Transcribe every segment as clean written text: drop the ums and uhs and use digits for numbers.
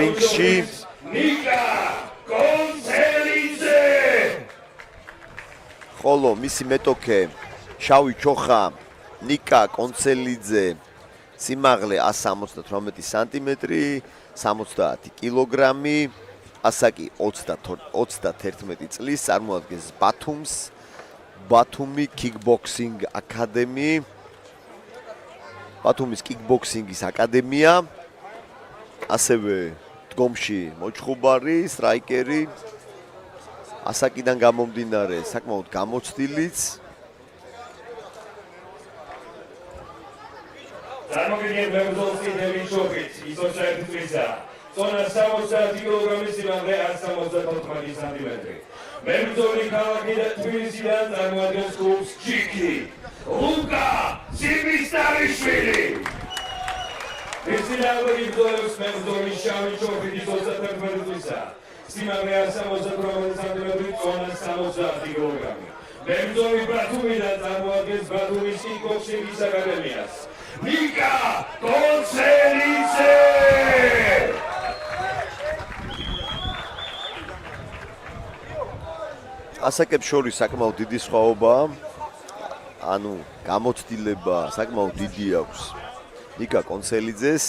რინგში ნიკა კონცელიძე. ხოლო მისი მეტოქე შავი ჩოხა ნიკა კონცელიძე სიმაღლე 178 სანტიმეტრი 70 კილოგრამი ასაკი 31 წლის წარმოადგენს ბათუმი კიკბოქსინგ აკადემი ბათუმის კიკბოქსინგის აკადემია ასევე დგომში მოჩხუბარი სტრაიკერი ასაკიდან გამომდინარე საკმაოდ გამოცდილიც წარმოგიდგენთ მებრძოლი დევიდ შოხიც ისო 1 წლისა წონა 70 კილოგრამის სიმაღლე 174 სანტიმეტრი მებრძოლი ქალაქი და თბილისიდან წარმოადგენს კლუბს ჩიკი ლუკა სიმისტარიშვილი ფესტივალის მებრძოლებს მებრძოლი შავი ჩოხით ისო 1 წლისა სიმაღლე 178 სანტიმეტრი წონა 70 კილოგრამი მებრძოლი ბათუმიდან წარმოადგენს ბათუმის კიკბოქსინგის აკადემიას ნიკა კონცელიძე. ასაკებს შორის საკმაოდ დიდი სხვაობაა. ანუ გამოცდილება საკმაოდ დიდი აქვს ნიკა კონცელიძეს.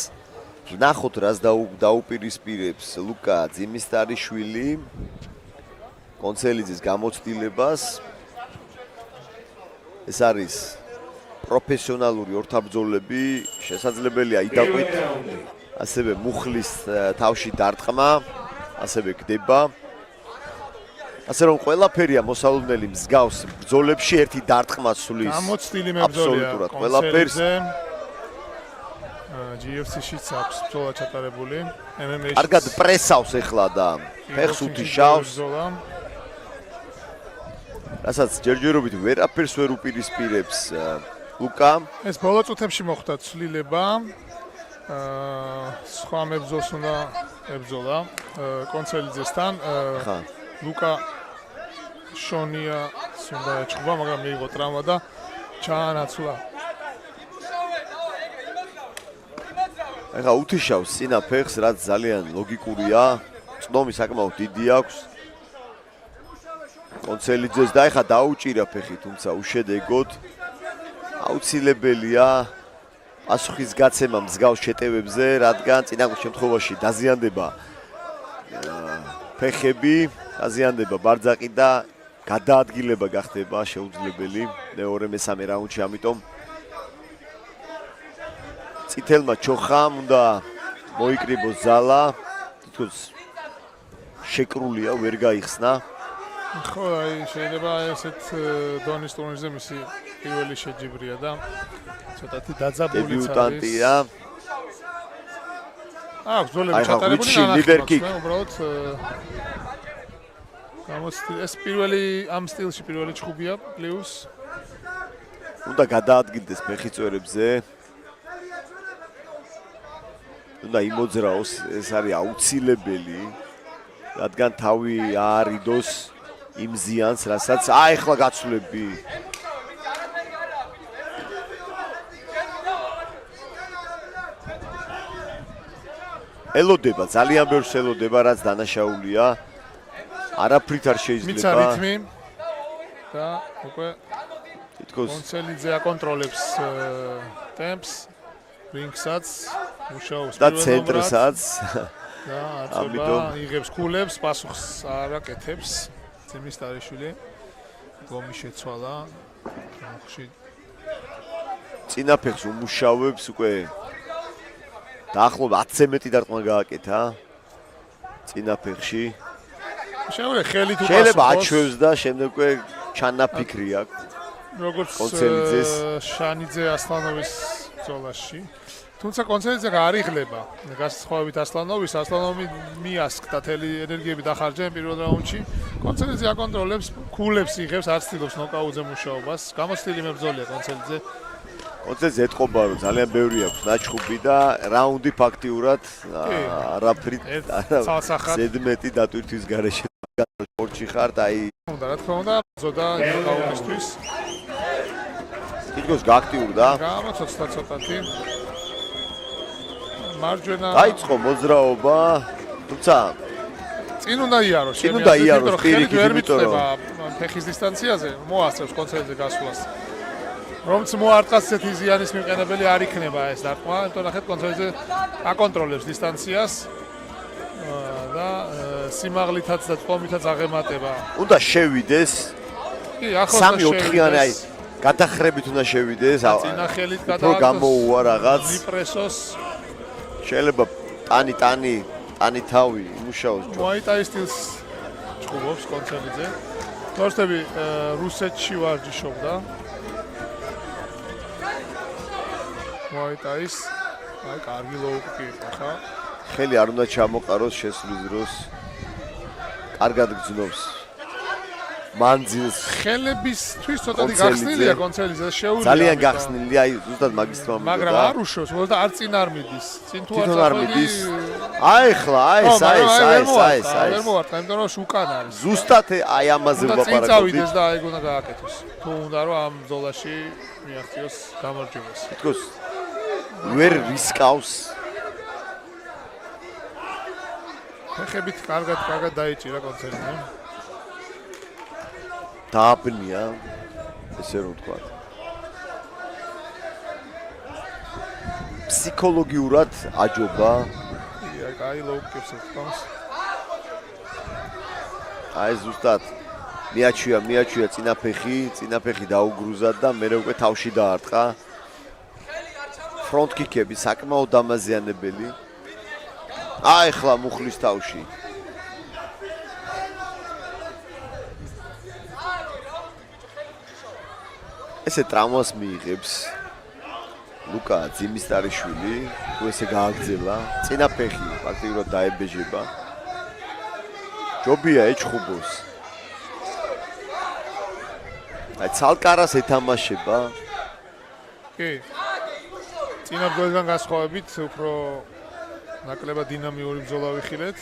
ვნახოთ რას დაუპირისპირებს ლუკა ძიმისტარიშვილი კონცელიძეს გამოცდილებას. ეს არის პროფესიონალური ორთაბრძოლები, შესაძლებელია იდაყვით, ასევე მუხლის თავში დარტყმა, ასევე გდება. ასე რომ ყველაფერია მოსალოდნელი მსგავს ბრძოლებში ერთი დარტყმა სulis. გამოცდილი მებრძოლია ყველაფერს. GFC-შიც აქვს ბრძოლა ჩატარებული. MMA-ში. კარგად პრესავს ეხლა და ფეხს უთიშავს. რასაც ჯერჯერობით ვერაფერს ვერ უპირისპირებს ლუკა. ეს ბოლო წუთებში მოხდა ცვლილება. სხვა მებრძოლს უნდა ებრძოლა კონცელიძესთან. ლუკა შონია უნდა ეჭხობა, მაგრამ მიიღო ტრავმა და ჩაანაცვლა. ეხლა უთიშავს წინა ფეხს, რაც ძალიან ლოგიკურია. წნომი საკმაოდ დიდი აქვს. კონცელიძეს და ეხლა დაუჭირა ფეხი, თუმცა უშედეგოდ. აუცილებელია პასუხის გაცემა მსგავს შეტევებზე, რადგან წინა შემთხვევაში დაზიანდება ფეხები, დაზიანდება ბარძაყი და გადაადგილება გახდება შეუძლებელი მეორე მესამე რაუნდში, ამიტომ წითელმა ჩოხამ უნდა მოიკრიბოს ზალა, თითქოს შეკრულია, ვერ გაიხსნა. ხო, აი შეიძლება ესეთ დონის ტურნირზე მისი პირველი შეჯიბრია და ცოტათი დაძაბულიც არის. დებიუტანტია. ბრძოლები ჩატარებული ნახევარში, უბრალოდ გამოცდილი ეს პირველი ამ სტილში პირველი ჩხუბია პლუს. უნდა გადაადგილდეს ფეხი წვერებზე. უნდა იმოძრაოს, ეს არის აუცილებელი, რადგან თავი აარიდოს იმ ზიანს, რასაც ეხლა გაცვლები. ელოდება, ძალიან ბევრს ელოდება, რაც დანაშაულია. არაფრით არ შეიძლება. მიცა რითმი და უკვე თითქოს კონცელიძე აკონტროლებს ტემპს, რინგსაც, მუშაობს და ცენტრსაც. და აწება, იღებს ქულებს, პასუხს არ აკეთებს. ძიმისტარიშვილი გომი შეცვალა. ხში წინა ფეხს უმუშავებს უკვე. დაახლოებით 10-ზე მეტი დარტყმა გააკეთა წინა ფეხში. შეიძლება ხელით უპასუხოს. შეიძლება აჩვევს და შემდეგ უკვე ჩანაფიქრი აქვს. როგორც კონცელიძეს შანიძე ასლანოვის ბრძოლაში. თუმცა კონცელიძე არიღლება. გასხოვებით ასლანოვი მიასკდა თელი ენერგიები დახარჯა პირველ რაუნდში. კონცელიძე აკონტროლებს, ქულებს იღებს, არ ცდილობს ნოკაუტზე მუშაობას. გამოცდილი მებრძოლია კონცელიძე. კონცელიძე ეთყობა, რომ ძალიან ბევრი აქვს ნაჩხუბი და რაუნდი ფაქტიურად არაფრით ზედმეტი დატვირთვის გარეშე სპორტში ხართ, აი რა თქმა უნდა, ზოდა ნოკაუტისთვის. თითქოს გააქტიურდა. გამოცოცხლა ცოტათი. მარჯვენა დაიწყო მოძრაობა თუმცა წინ უნდა იაროს. წინ უნდა იაროს პირიქით, ვერ იმიტომ რომ ფეხის დისტანციაზე მოასწრებს კონცერტზე გასვლას. რომც მოარტყას ესეთი ზიანის მიყენებელი არ იქნება ეს დარტყმა, იმიტომ ნახეთ კონცერტზე აკონტროლებს დისტანციას და სიმაღლითაც და წვომითაც აღემატება. უნდა შევიდეს. კი, ახლა 3-4-იანი აი გადახრებით უნდა შევიდეს. წინახელით რო გამოუვა რაღაც. ვიპრესოს შეიძლება ტანი თავი იმუშაოს ჯო. მოიტაის სტილს ჭუბობს კონცერტზე. თორსტები რუსეთში ვარჯიშობდა. მოიტაის აი კარგი ლოუკი ხა. ხელი არ უნდა ჩამოყაროს შესვლის დროს. კარგად გძნობს. მანძილს ხელებისთვის ცოტათი გახსნილია კონცერტზე შეუძლია. ძალიან გახსნილია, აი ზუსტად მაგის თქმა მინდა. მაგრამ არ უშოს, უბრალოდ არ წინ არ მიდის. წინ თუ არ მიდის. აი ხლა, აი ეს. ვერ მოვარტყა, იმიტომ რომ უკან არის. ზუსტად აი ამაზე წინ ვაპარაკობ. წავიდეს და აი უნდა გააკეთოს. თუ უნდა რომ ამ ბრძოლაში მიაღწიოს გამარჯვებას. თქოს ვერ რისკავს. ფეხებით კარგად დაიჭირა კონცერტზე. დააბნია ესე რომ ვთქვა. ფსიქოლოგიურად აჯობა. აი ლოუკებს თავს. აი ზუსტად მიაჩვია წინაფეხი დაუგრუზა და მერე უკვე თავში დაარტყა. ფრონტ კიკები საკმაოდ დამაზიანებელი. აი ხლა მუხლის თავში. ესე ტრავმას მიიღებს ლუკა ძიმისტარიშვილი, თუ ესე გააგზელა, წინაფეხი პრაქტიკულად დაებეჟება. ჯობია ეჩხუბოს. აი ცალკარას ეთამაშება. კი. წინა ბრძოლიდან განსხვავებით უფრო ნაკლებად დინამიური ბრძოლა ვიხილეთ.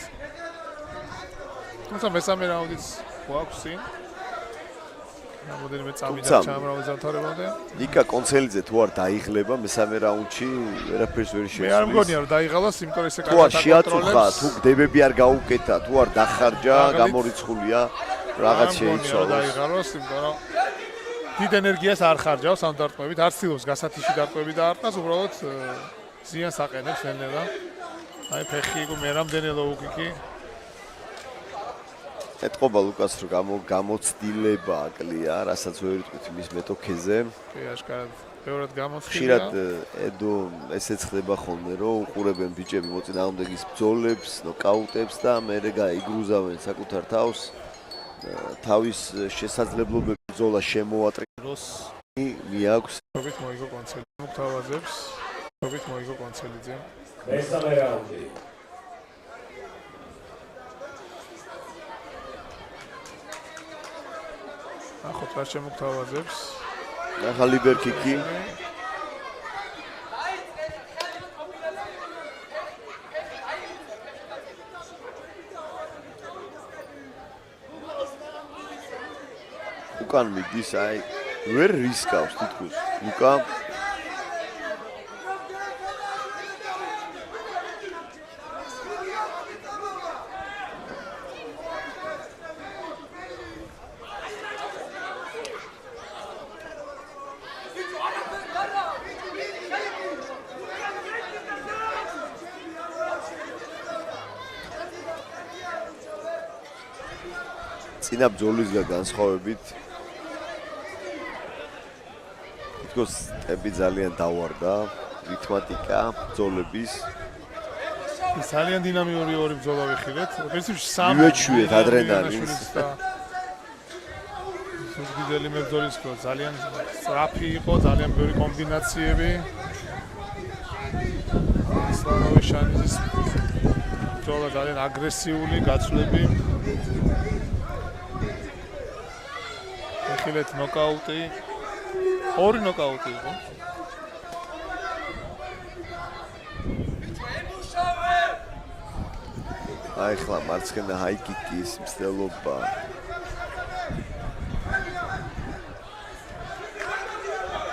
თუმცა მესამე რაუნდიც გვაქვს წინ. რამოდენიმე წამიდა ჩამრავალ ზამთარებამდე. ნიკა კონცელიძე თუ არ დაიღლება მესამე რაუნდში, ვერაფერს ვერ შეეცვლის. მე არ მგონია რომ დაიღალას, იმიტომ რომ ესე კარგად შეაწუხა, თუ გდებები არ გაუკეთა, თუ არ დახარჯა, გამორიცხულია, რაღაც შეიცვალა. დაიღალოს, იმიტომ რომ დიდ ენერგიას არ ხარჯავს ამ დარტყმებით, არ ცდილობს გასათიში დარტყმები დაარტყმას, უბრალოდ ზიანს აყენებს ნელ-ნელა. აი ფეხი მე რამდენი ლოუკი ეთყობა ლუკას რომ გამოცდილება აკლია, რასაც ვერ ვიტყვით მის მეტოქეზე. კი, აშკარად, ბევრად გამოცდილება. ხშირად ედო ესეც ხდება ხოლმე, რომ უყურებენ ბიჭები მოწინააღმდეგის ბრძოლებს, ნოკაუტებს და მერე გაიგრუზავენ საკუთარ თავს. თავის შესაძლებლობებს ბრძოლა შემოატრიალოს. მიაქვს.ობით მოიგო კონცელიძე. მესამე რაუნდი. ახლა რა შემოგთავაზებს? ახლა ლიბერკიკი. უკან მიდის, აი ვერ რისკავს თითქოს. ლუკა წინა ბრძოლისგან განსხვავებით თითქოს ტემპი ძალიან დავარდა, რითმატიკა ბრძოლების. ძალიან დინამიური ორი ბრძოლა ვიხილეთ. პრინციპში მივეჩვიეთ ადრენალინს. სულ მებრძოლის კო ძალიან სწრაფი იყო, ძალიან ბევრი კომბინაციები. სლავოვის შანიზის ბრძოლა ძალიან აგრესიული, გაცვლები. ვიხილეთ ნოკაუტი. ორი ნოკაუტი იყო. აი ხლა მარცხენა ჰაიკიკის მცდელობა.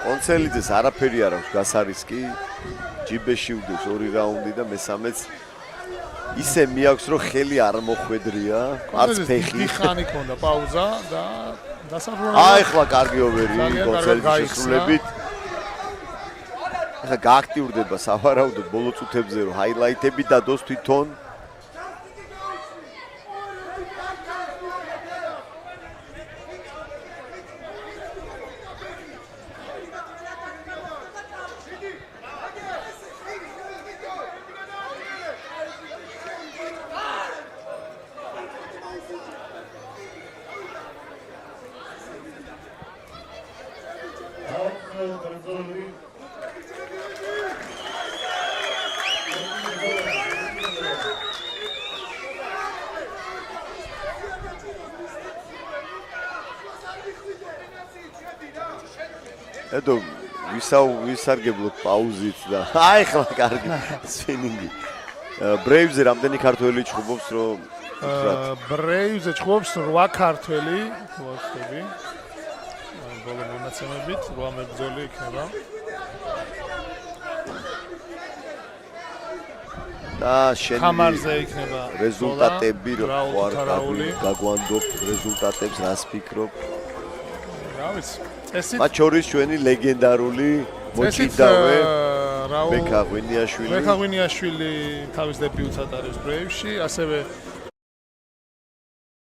კონცელიძეს არაფერი არ აქვს გასარისკი. ჯიბეში უდეს ორი რაუნდი და მესამეც ისე მიაქვს რომ ხელი არ მოხვედრია, არც ფეხი. ხანი ქონდა პაუზა და დასაბრუნებლად აი ხლა კარგი ოვერი კონცერტის გაიხსნა. შესრულებით. ახლა გააქტიურდება სავარაუდოდ ბოლო წუთებზე რომ ჰაილაითები დადოს თვითონ. ედო ვისარგებლოთ პაუზით და აი ხლა კარგი სვინინგი. ბრეივზე რამდენი ქართველი ჩხუბობს რომ ბრეივზე ჩხუბობს 8 ქართველი ვახტები. ბოლო მონაცემებით 8 მებრძოლი იქნება. და შენ ხამარზე იქნება რეზულტატები რო არ რაული. გაგვანდობ რეზულტატებს რას ფიქრობ? რა ვიცი. წესით მათ შორის ჩვენი ლეგენდარული მოჭიდავე რაულ ბექა ღვინიაშვილი. ბექა ღვინიაშვილი თავის დებიუტს ატარებს ბრეივში, ასევე